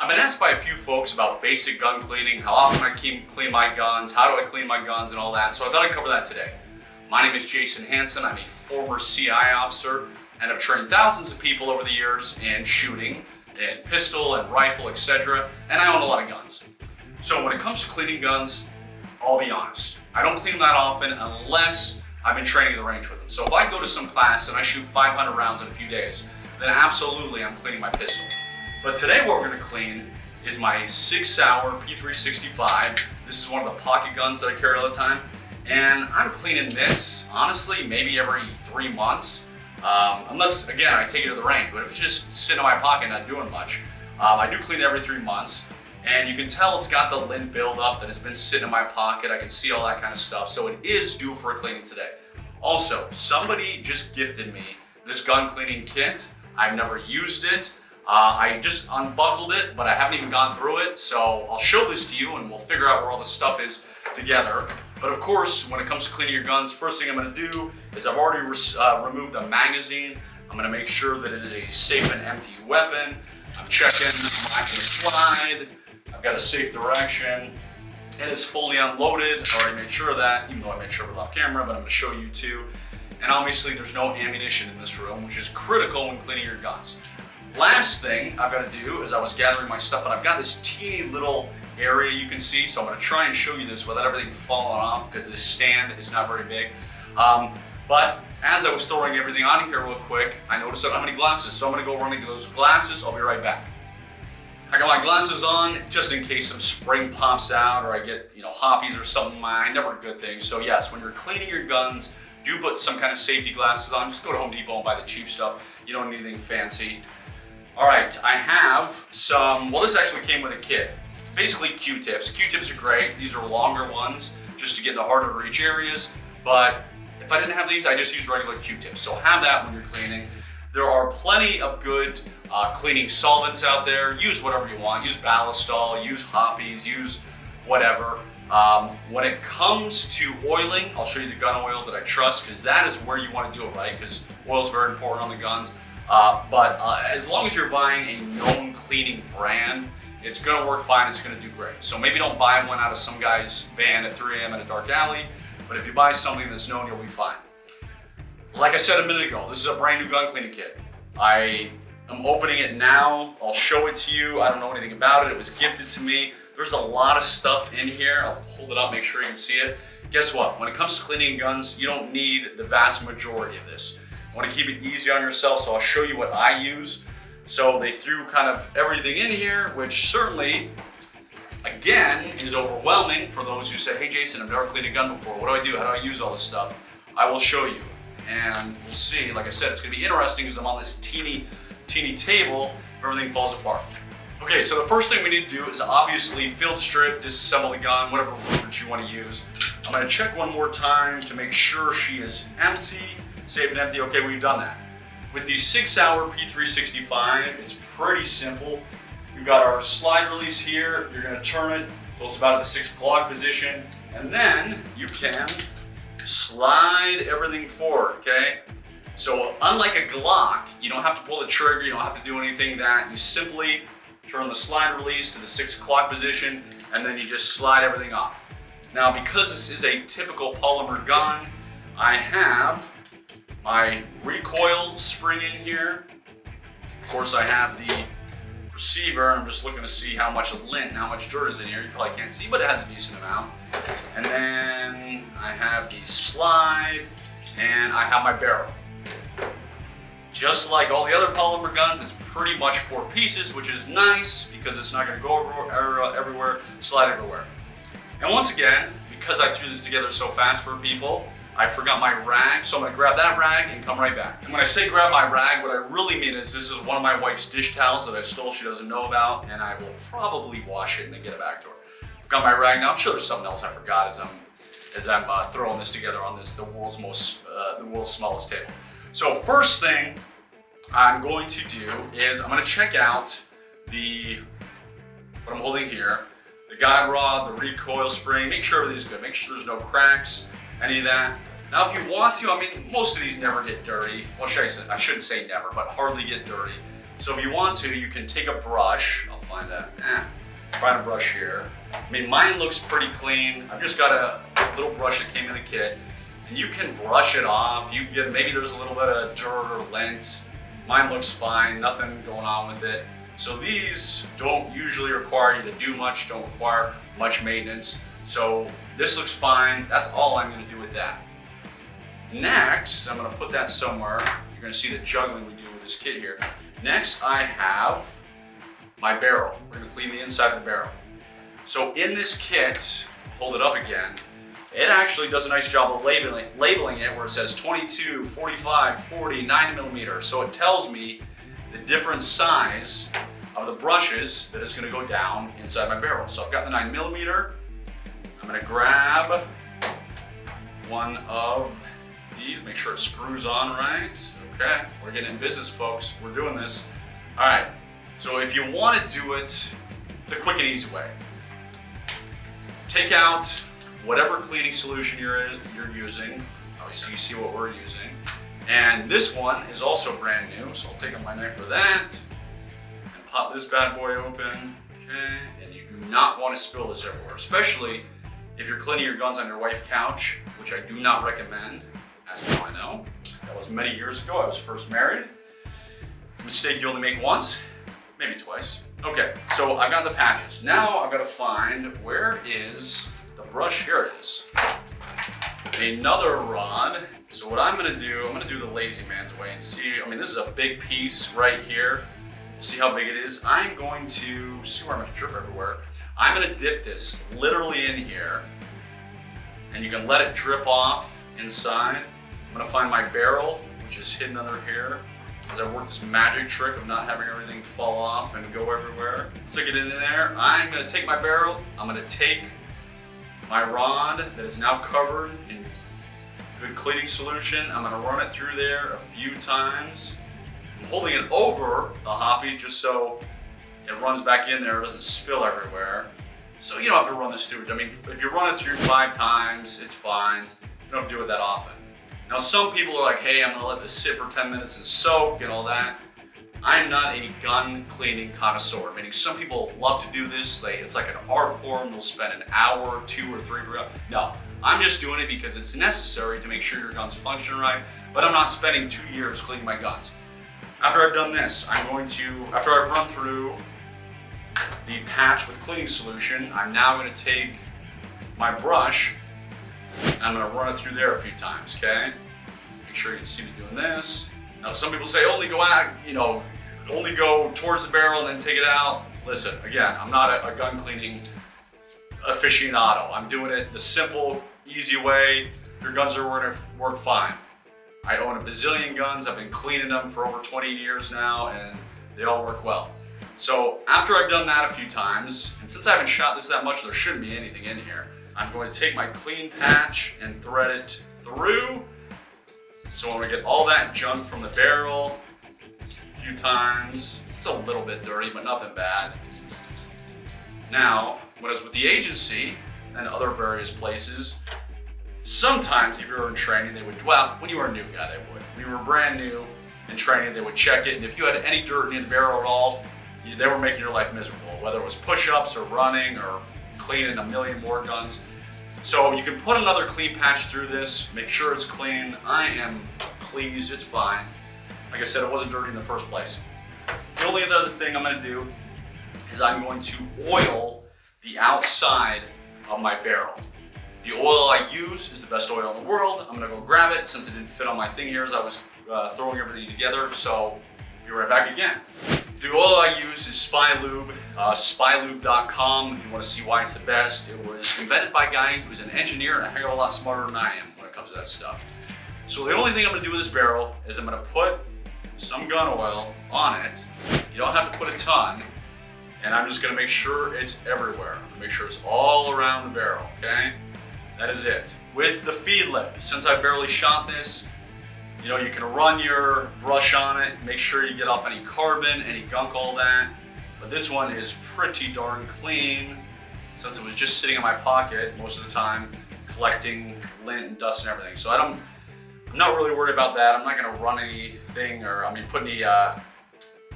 I've been asked by a few folks about basic gun cleaning, how often I clean my guns, how do I clean my guns and all that, so I thought I'd cover that today. My name is Jason Hanson. I'm a former CI officer and have trained thousands of people over the years in shooting, in pistol and rifle, etc. And I own a lot of guns. So when it comes to cleaning guns, I'll be honest, I don't clean them that often unless I've been training at the range with them. So if I go to some class and I shoot 500 rounds in a few days, then absolutely I'm cleaning my pistol. But today what we're going to clean is my Sig Sauer P365. This is one of the pocket guns that I carry all the time. And I'm cleaning this, honestly, maybe every 3 months. Unless, again, I take it to the range. But if it's just sitting in my pocket not doing much, I do clean it every 3 months. And you can tell it's got the lint buildup that has been sitting in my pocket. I can see all that kind of stuff. So it is due for a cleaning today. Also, somebody just gifted me this gun cleaning kit. I've never used it. I just unbuckled it, but I haven't even gone through it. So I'll show this to you and we'll figure out where all the stuff is together. But of course, when it comes to cleaning your guns, first thing I'm gonna do is I've already removed the magazine. I'm gonna make sure that it is a safe and empty weapon. I'm checking the back of the slide. I've got a safe direction. It is fully unloaded. I already made sure of that, even though I made sure of it off camera, but I'm gonna show you too. And obviously there's no ammunition in this room, which is critical when cleaning your guns. Last thing I've got to do is I was gathering my stuff and I've got this teeny little area you can see. So I'm going to try and show you this without everything falling off because this stand is not very big. But as I was throwing everything on here real quick, I noticed I don't have any glasses. So I'm going to go running to those glasses. I'll be right back. I got my glasses on just in case some spring pops out or I get, hoppies or something. Never a good thing. So yes, when you're cleaning your guns, do put some kind of safety glasses on. Just go to Home Depot and buy the cheap stuff. You don't need anything fancy. All right, I have some, well, this actually came with a kit. Basically Q-tips. Q-tips are great. These are longer ones just to get in the harder to reach areas. But if I didn't have these, I just use regular Q-tips. So have that when you're cleaning. There are plenty of good cleaning solvents out there. Use whatever you want. Use Ballistol, use Hoppies, use whatever. When it comes to oiling, I'll show you the gun oil that I trust because that is where you want to do it right because oil is very important on the guns. But as long as you're buying a known cleaning brand, it's gonna work fine, it's gonna do great. So maybe don't buy one out of some guy's van at 3 a.m. in a dark alley, but if you buy something that's known, you'll be fine. Like I said a minute ago, this is a brand new gun cleaning kit. I am opening it now, I'll show it to you. I don't know anything about it, it was gifted to me. There's a lot of stuff in here. I'll hold it up, make sure you can see it. Guess what, when it comes to cleaning guns, you don't need the vast majority of this. I want to keep it easy on yourself, so I'll show you what I use. So they threw kind of everything in here, which certainly, again, is overwhelming for those who say, hey Jason, I've never cleaned a gun before. What do I do? How do I use all this stuff? I will show you. And we'll see, like I said, it's gonna be interesting because I'm on this teeny table, everything falls apart. Okay, so the first thing we need to do is obviously field strip, disassemble the gun, whatever movement you want to use. I'm gonna check one more time to make sure she is empty. Safe and empty, okay, we've done that. With the Sig Sauer P365, it's pretty simple. We've got our slide release here. You're gonna turn it so it's about at the 6 o'clock position, and then you can slide everything forward, okay? So unlike a Glock, you don't have to pull the trigger, you don't have to do anything that. You simply turn the slide release to the 6 o'clock position, and then you just slide everything off. Now, because this is a typical polymer gun, I have my recoil spring in here. Of course, I have the receiver. I'm just looking to see how much lint and how much dirt is in here. You probably can't see, but it has a decent amount. And then I have the slide, and I have my barrel. Just like all the other polymer guns, it's pretty much 4 pieces, which is nice because it's not going to go everywhere, slide everywhere. And once again, because I threw this together so fast for people, I forgot my rag, so I'm gonna grab that rag and come right back. And when I say grab my rag, what I really mean is this is one of my wife's dish towels that I stole she doesn't know about, and I will probably wash it and then get it back to her. I've got my rag now. I'm sure there's something else I forgot as I'm throwing this together on the world's smallest table. So first thing I'm going to do is I'm gonna check out what I'm holding here, the guide rod, the recoil spring, make sure everything's good, make sure there's no cracks, any of that. Now if you want to, I mean, most of these never get dirty. Well, I shouldn't say never, but hardly get dirty. So if you want to, you can take a brush, I'll find that find a brush here. I mean, mine looks pretty clean. I've just got a little brush that came in the kit, and you can brush it off. You can get, maybe there's a little bit of dirt or lint. Mine looks fine, nothing going on with it. So these don't usually require you to do much, don't require much maintenance. So this looks fine. That's all I'm gonna do with that. Next, I'm gonna put that somewhere. You're gonna see the juggling we do with this kit here. Next, I have my barrel. We're gonna clean the inside of the barrel. So in this kit, hold it up again, it actually does a nice job of labeling it where it says 22, 45, 40, 9 millimeter. So it tells me the different size of the brushes that is gonna go down inside my barrel. So I've got the 9 millimeter. I'm gonna grab one of these, make sure it screws on right. Okay, we're getting in business, folks. We're doing this. All right, so if you wanna do it the quick and easy way, take out whatever cleaning solution you're using. Obviously you see what we're using. And this one is also brand new, so I'll take out my knife for that and pop this bad boy open. Okay, and you do not want to spill this everywhere, especially if you're cleaning your guns on your wife's couch, which I do not recommend, as you I know. That was many years ago, I was first married. It's a mistake you only make once, maybe twice. Okay, so I've got the patches. Now I've got to find, where is the brush? Here it is. Another rod. So what I'm gonna do the lazy man's way and see, I mean, this is a big piece right here. We'll see how big it is. I'm going to, see where I'm gonna drip everywhere. I'm gonna dip this literally in here, and you can let it drip off inside. I'm gonna find my barrel, which is hidden under here, as I work this magic trick of not having everything fall off and go everywhere. Once I get it in there, I'm gonna take my barrel, I'm gonna take my rod that is now covered in good cleaning solution. I'm gonna run it through there a few times. I'm holding it over the hoppy just so it runs back in there, it doesn't spill everywhere. So you don't have to run this through. I mean, if you run it through 5 times, it's fine. You don't have to do it that often. Now some people are like, hey, I'm gonna let this sit for 10 minutes and soak and all that. I'm not a gun cleaning connoisseur, meaning some people love to do this. It's like an art form. They'll spend an hour, 2 or 3 per hour. No, I'm just doing it because it's necessary to make sure your guns function right, but I'm not spending 2 years cleaning my guns. After I've done this, I'm going to, after I've run through the patch with cleaning solution, I'm now going to take my brush and I'm going to run it through there a few times, okay? Make sure you can see me doing this. Now some people say only go out, only go towards the barrel and then take it out. Listen, again, I'm not a gun cleaning aficionado. I'm doing it the simple, easy way. Your guns are gonna work fine. I own a bazillion guns. I've been cleaning them for over 20 years now and they all work well. So after I've done that a few times, and since I haven't shot this that much, there shouldn't be anything in here. I'm going to take my clean patch and thread it through. So when we get all that junk from the barrel, a few times, it's a little bit dirty, but nothing bad. Now, when I was with the agency and other various places, sometimes if you were in training, they would, well, when you were a new guy, they would. When you were brand new in training, they would check it, and if you had any dirt in the barrel at all, they were making your life miserable, whether it was push-ups or running or cleaning a million more guns. So you can put another clean patch through this, make sure it's clean. I am pleased, it's fine. Like I said, it wasn't dirty in the first place. The only other thing I'm gonna do is I'm going to oil the outside of my barrel. The oil I use is the best oil in the world. I'm gonna go grab it since it didn't fit on my thing here as I was throwing everything together, so be right back again. The oil I use is Spy Lube, spylube.com if you want to see why it's the best. It was invented by a guy who's an engineer and a heck of a lot smarter than I am when it comes to that stuff. So the only thing I'm going to do with this barrel is I'm going to put some gun oil on it. You don't have to put a ton, and I'm just going to make sure it's everywhere. I'm going to make sure it's all around the barrel, okay? That is it. With the feed lip, since I barely shot this, you can run your brush on it, make sure you get off any carbon, any gunk, all that. But this one is pretty darn clean since it was just sitting in my pocket most of the time, collecting lint and dust and everything. So I'm not really worried about that. I'm not gonna run anything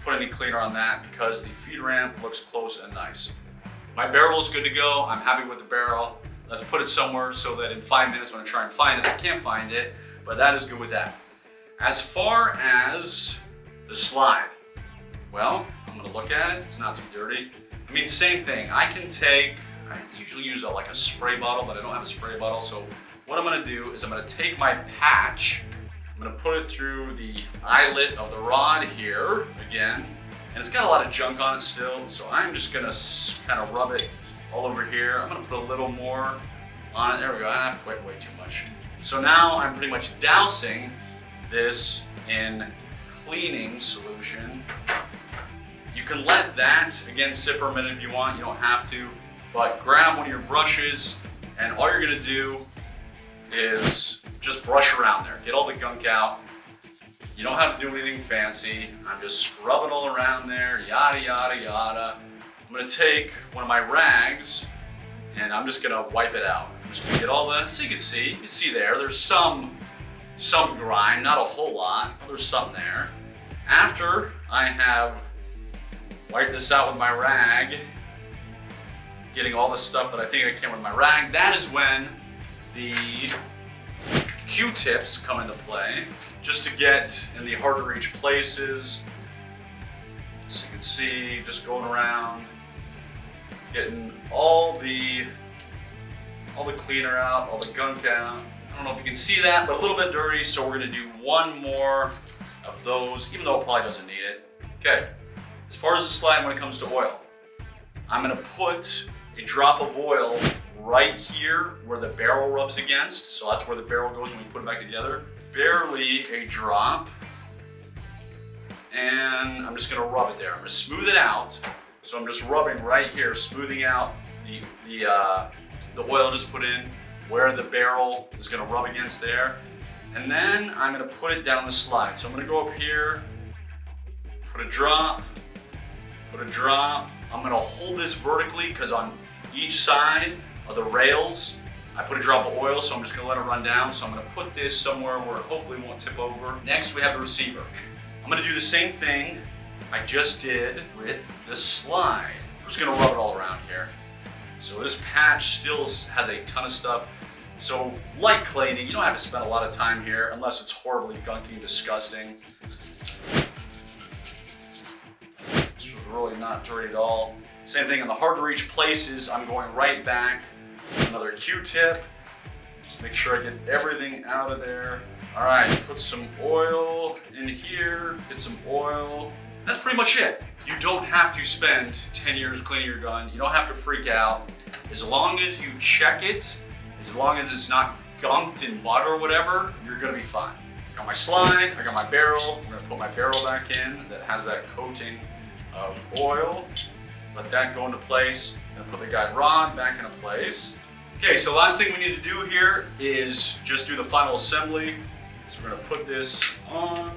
put any cleaner on that because the feed ramp looks close and nice. My barrel is good to go. I'm happy with the barrel. Let's put it somewhere so that in 5 minutes when I try and find it, I can't find it, but that is good with that. As far as the slide, well, I'm gonna look at it. It's not too dirty. I mean, same thing. I usually use like a spray bottle, but I don't have a spray bottle. So what I'm gonna do is I'm gonna take my patch, I'm gonna put it through the eyelet of the rod here again, and it's got a lot of junk on it still. So I'm just gonna kind of rub it all over here. I'm gonna put a little more on it. There we go. I put way too much. So now I'm pretty much dousing this in cleaning solution. You can let that, again, sit for a minute if you want. You don't have to, but grab one of your brushes, and all you're gonna do is just brush around there. Get all the gunk out. You don't have to do anything fancy. I'm just scrubbing all around there, yada, yada, yada. I'm gonna take one of my rags, and I'm just gonna wipe it out. I'm just gonna get all the, so you can see there's some grime, not a whole lot, but there's some there. After I have wiped this out with my rag, getting all the stuff that I think I can with my rag, that is when the Q-tips come into play, just to get in the hard to reach places. So you can see, just going around, getting all the cleaner out, all the gunk out. I don't know if you can see that, but a little bit dirty, so we're gonna do one more of those, even though it probably doesn't need it. Okay, as far as the slide when it comes to oil, I'm gonna put a drop of oil right here where the barrel rubs against. So that's where the barrel goes when we put it back together. Barely a drop. And I'm just gonna rub it there. I'm gonna smooth it out. So I'm just rubbing right here, smoothing out the oil just put in where the barrel is gonna rub against there. And then I'm gonna put it down the slide. So I'm gonna go up here, put a drop, put a drop. I'm gonna hold this vertically because on each side of the rails, I put a drop of oil, so I'm just gonna let it run down. So I'm gonna put this somewhere where it hopefully won't tip over. Next, we have the receiver. I'm gonna do the same thing I just did with the slide. I'm just gonna rub it all around here. So this patch still has a ton of stuff. So like cleaning, you don't have to spend a lot of time here unless it's horribly gunky and disgusting. This was really not dirty at all. Same thing in the hard to reach places, I'm going right back. Another Q-tip. Just make sure I get everything out of there. All right, put some oil in here, get some oil. That's pretty much it. You don't have to spend 10 years cleaning your gun. You don't have to freak out. As long as you check it, as long as it's not gunked in mud or whatever, you're gonna be fine. I got my slide, I got my barrel. I'm gonna put my barrel back in that has that coating of oil. Let that go into place. And put the guide rod back into place. Okay, so last thing we need to do here is just do the final assembly. So we're gonna put this on.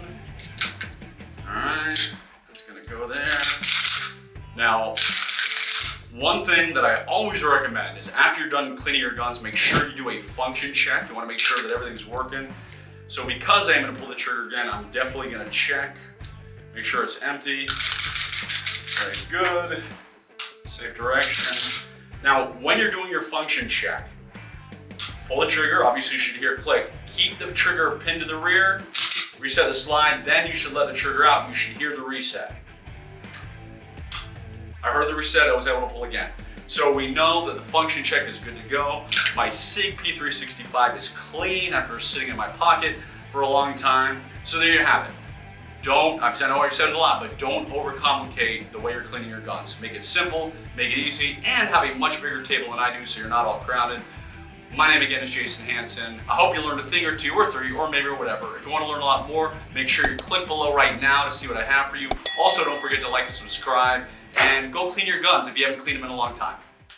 All right, that's gonna go there. Now, one thing that I always recommend is after you're done cleaning your guns, make sure you do a function check. You wanna make sure that everything's working. So because I am gonna pull the trigger again, I'm definitely gonna check, make sure it's empty. Very good, safe direction. Now, when you're doing your function check, pull the trigger, obviously you should hear it click. Keep the trigger pinned to the rear, reset the slide, then you should let the trigger out. You should hear the reset. I heard the reset, I was able to pull again. So we know that the function check is good to go. My Sig P365 is clean after sitting in my pocket for a long time. So there you have it. I know I've said it a lot, but don't overcomplicate the way you're cleaning your guns. Make it simple, make it easy, and have a much bigger table than I do so you're not all crowded. My name again is Jason Hanson. I hope you learned a thing or two or three or maybe whatever. If you want to learn a lot more, make sure you click below right now to see what I have for you. Also, don't forget to like and subscribe and go clean your guns if you haven't cleaned them in a long time.